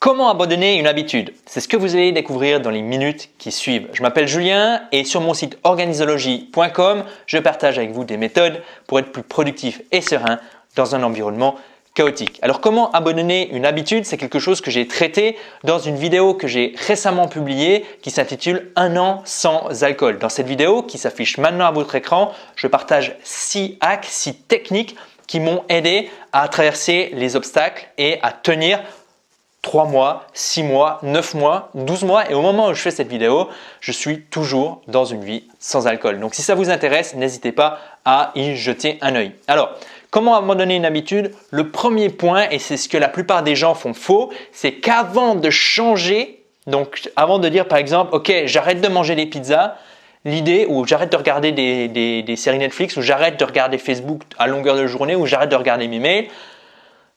Comment abandonner une habitude? C'est ce que vous allez découvrir dans les minutes qui suivent. Je m'appelle Julien et sur mon site organisology.com, je partage avec vous des méthodes pour être plus productif et serein dans un environnement chaotique. Alors comment abandonner une habitude? C'est quelque chose que j'ai traité dans une vidéo que j'ai récemment publiée qui s'intitule « Un an sans alcool ». Dans cette vidéo qui s'affiche maintenant à votre écran, je partage 6 hacks, 6 techniques qui m'ont aidé à traverser les obstacles et à tenir 3 mois, 6 mois, 9 mois, 12 mois et au moment où je fais cette vidéo, je suis toujours dans une vie sans alcool. Donc si ça vous intéresse, n'hésitez pas à y jeter un œil. Alors, comment abandonner une habitude? Le premier point, et c'est ce que la plupart des gens font faux, c'est qu'avant de changer, donc avant de dire par exemple, ok, j'arrête de manger des pizzas, l'idée, ou j'arrête de regarder des séries Netflix, ou j'arrête de regarder Facebook à longueur de journée, ou j'arrête de regarder mes mails,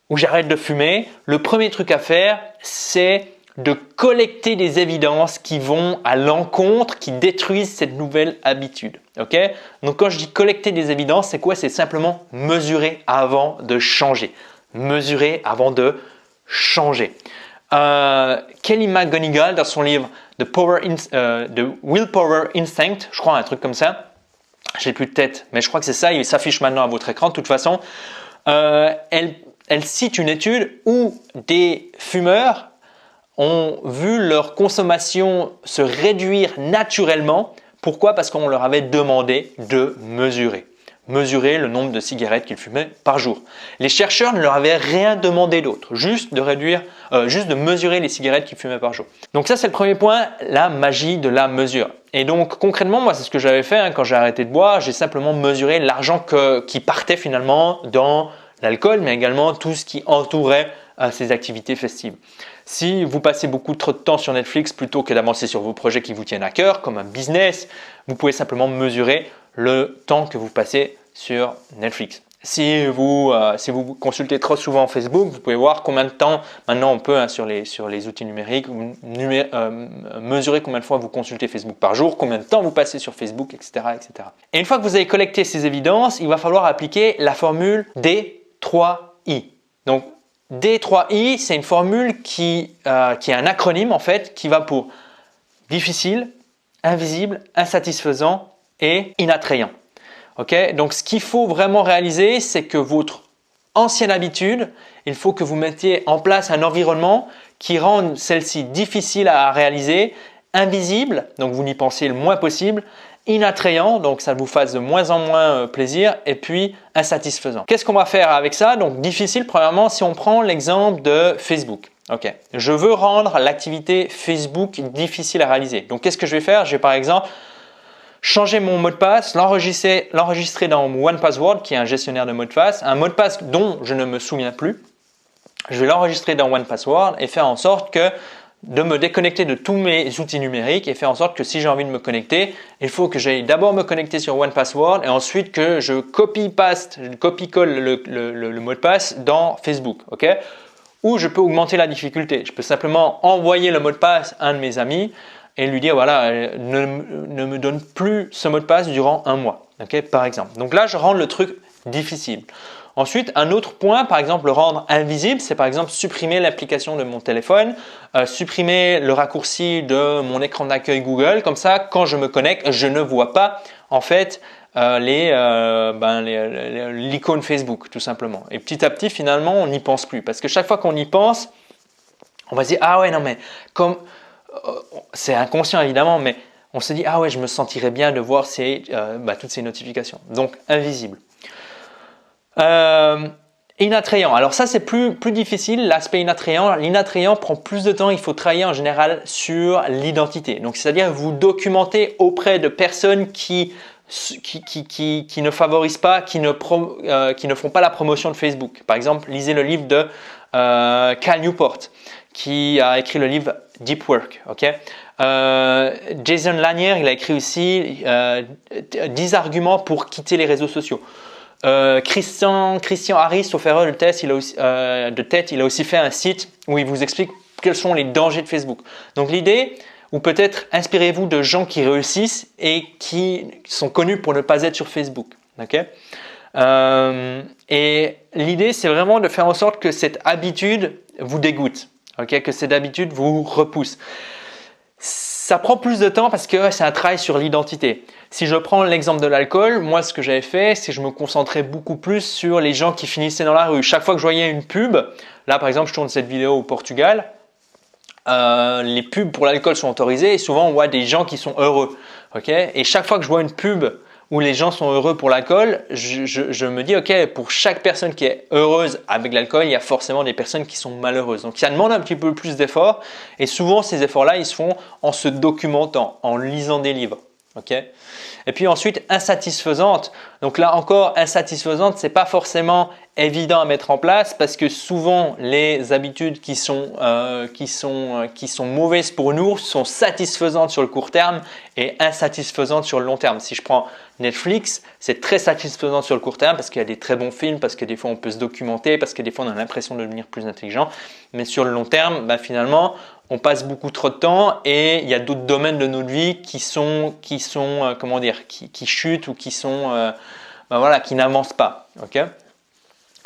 ou j'arrête de fumer, le premier truc à faire, c'est de collecter des évidences qui vont à l'encontre, qui détruisent cette nouvelle habitude. Okay? Donc quand je dis collecter des évidences, c'est quoi? C'est simplement mesurer avant de changer. Mesurer avant de changer. Kelly McGonigal, dans son livre The Willpower Instinct, je crois un truc comme ça, j'ai plus de tête, mais je crois que c'est ça, il s'affiche maintenant à votre écran de toute façon, elle cite une étude où des fumeurs ont vu leur consommation se réduire naturellement. Pourquoi? Parce qu'on leur avait demandé de mesurer le nombre de cigarettes qu'ils fumaient par jour. Les chercheurs ne leur avaient rien demandé d'autre, juste de mesurer les cigarettes qu'ils fumaient par jour. Donc ça, c'est le premier point, la magie de la mesure. Et donc concrètement, moi, c'est ce que j'avais fait quand j'ai arrêté de boire. J'ai simplement mesuré l'argent qui partait finalement dans l'alcool, mais également tout ce qui entourait ces activités festives. Si vous passez beaucoup trop de temps sur Netflix plutôt que d'avancer sur vos projets qui vous tiennent à cœur, comme un business, vous pouvez simplement mesurer le temps que vous passez sur Netflix. Si vous consultez trop souvent Facebook, vous pouvez voir combien de temps, maintenant on peut sur les outils numériques, mesurer combien de fois vous consultez Facebook par jour, combien de temps vous passez sur Facebook, etc., etc. Et une fois que vous avez collecté ces évidences, il va falloir appliquer la formule D3I. Donc D3I, c'est une formule qui est un acronyme en fait, qui va pour difficile, invisible, insatisfaisant et inattrayant. Okay? Donc ce qu'il faut vraiment réaliser, c'est que votre ancienne habitude, il faut que vous mettiez en place un environnement qui rende celle-ci difficile à réaliser, invisible, donc vous n'y pensez le moins possible, inattrayant, donc ça vous fasse de moins en moins plaisir, et puis insatisfaisant. Qu'est-ce qu'on va faire avec ça? Donc difficile, premièrement, si on prend l'exemple de Facebook. Ok, je veux rendre l'activité Facebook difficile à réaliser. Donc qu'est-ce que je vais faire? Je vais par exemple changer mon mot de passe, l'enregistrer dans OnePassword, qui est un gestionnaire de mots de passe, un mot de passe dont je ne me souviens plus. Je vais l'enregistrer dans OnePassword et faire en sorte de me déconnecter de tous mes outils numériques et faire en sorte que si j'ai envie de me connecter, il faut que j'aille d'abord me connecter sur OnePassword et ensuite que je copie-colle le mot de passe dans Facebook. Okay? Ou je peux augmenter la difficulté. Je peux simplement envoyer le mot de passe à un de mes amis et lui dire voilà, ne me donne plus ce mot de passe durant un mois, okay, par exemple. Donc là, je rends le truc difficile. Ensuite, un autre point, par exemple, le rendre invisible, c'est par exemple supprimer l'application de mon téléphone, supprimer le raccourci de mon écran d'accueil Google. Comme ça, quand je me connecte, je ne vois pas en fait l'icône Facebook, tout simplement. Et petit à petit, finalement, on n'y pense plus. Parce que chaque fois qu'on y pense, on va se dire ah ouais, non mais comme c'est inconscient évidemment, mais on se dit ah ouais, je me sentirais bien de voir toutes ces notifications. Donc invisible. Inattrayant. Alors ça c'est plus difficile, l'aspect inattrayant. L'inattrayant prend plus de temps, il faut travailler en général sur l'identité. Donc c'est-à-dire vous documentez auprès de personnes qui ne favorisent pas, qui ne font pas la promotion de Facebook. Par exemple, lisez le livre de Cal Newport qui a écrit le livre Deep Work. Okay? Jason Lanier, il a écrit aussi 10 arguments pour quitter les réseaux sociaux. Christian Harris, sauf erreur de tête, il a aussi fait un site où il vous explique quels sont les dangers de Facebook. Donc l'idée, ou peut-être inspirez-vous de gens qui réussissent et qui sont connus pour ne pas être sur Facebook. Okay? Et l'idée, c'est vraiment de faire en sorte que cette habitude vous dégoûte. ok, que cette habitude vous repousse. Ça prend plus de temps parce que c'est un travail sur l'identité. Si je prends l'exemple de l'alcool, moi ce que j'avais fait, c'est que je me concentrais beaucoup plus sur les gens qui finissaient dans la rue. Chaque fois que je voyais une pub, là par exemple je tourne cette vidéo au Portugal, les pubs pour l'alcool sont autorisées et souvent on voit des gens qui sont heureux. Okay, et chaque fois que je vois une pub où les gens sont heureux pour l'alcool, je me dis ok, pour chaque personne qui est heureuse avec l'alcool, il y a forcément des personnes qui sont malheureuses. Donc ça demande un petit peu plus d'efforts et souvent ces efforts-là, ils se font en se documentant, en lisant des livres. Okay, et puis ensuite, insatisfaisante. Donc là encore, insatisfaisante, c'est pas forcément évident à mettre en place parce que souvent les habitudes qui sont mauvaises pour nous sont satisfaisantes sur le court terme et insatisfaisantes sur le long terme. Si je prends Netflix, c'est très satisfaisant sur le court terme parce qu'il y a des très bons films, parce que des fois on peut se documenter, parce que des fois on a l'impression de devenir plus intelligent. Mais sur le long terme, finalement, on passe beaucoup trop de temps et il y a d'autres domaines de notre vie qui chutent ou qui n'avancent pas. Okay,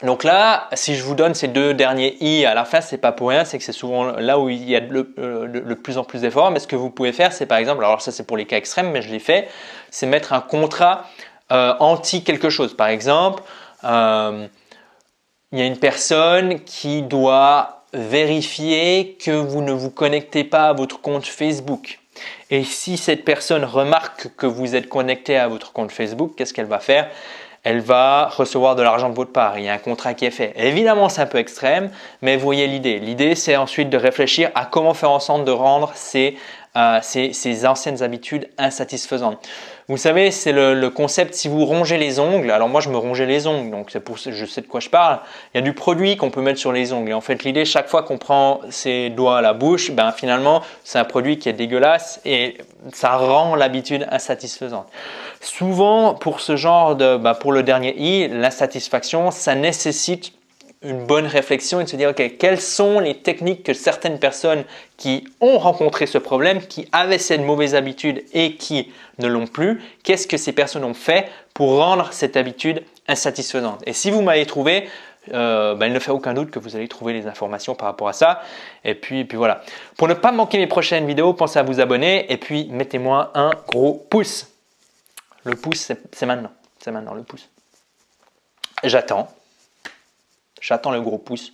donc là, si je vous donne ces deux derniers I à la fin, c'est pas pour rien, c'est que c'est souvent là où il y a de plus en plus d'efforts. Mais ce que vous pouvez faire, c'est par exemple, alors ça c'est pour les cas extrêmes, mais je l'ai fait, c'est mettre un contrat anti quelque chose. Par exemple, il y a une personne qui doit vérifier que vous ne vous connectez pas à votre compte Facebook. Et si cette personne remarque que vous êtes connecté à votre compte Facebook, qu'est-ce qu'elle va faire? Elle va recevoir de l'argent de votre part. Il y a un contrat qui est fait. Évidemment, c'est un peu extrême, mais vous voyez l'idée. L'idée, c'est ensuite de réfléchir à comment faire en sorte de rendre ces anciennes habitudes insatisfaisantes. Vous savez, c'est le concept, si vous rongez les ongles, alors moi je me rongeais les ongles, donc je sais de quoi je parle, il y a du produit qu'on peut mettre sur les ongles et en fait l'idée, chaque fois qu'on prend ses doigts à la bouche, finalement c'est un produit qui est dégueulasse et ça rend l'habitude insatisfaisante. Souvent pour ce genre pour le dernier I, l'insatisfaction, ça nécessite une bonne réflexion et de se dire ok, quelles sont les techniques que certaines personnes qui ont rencontré ce problème, qui avaient cette mauvaise habitude et qui ne l'ont plus, qu'est-ce que ces personnes ont fait pour rendre cette habitude insatisfaisante. Et si vous m'avez trouvé, il ne fait aucun doute que vous allez trouver les informations par rapport à ça. Et puis voilà. Pour ne pas manquer mes prochaines vidéos, pensez à vous abonner et puis mettez-moi un gros pouce. Le pouce, c'est maintenant. C'est maintenant le pouce. J'attends le gros pouce.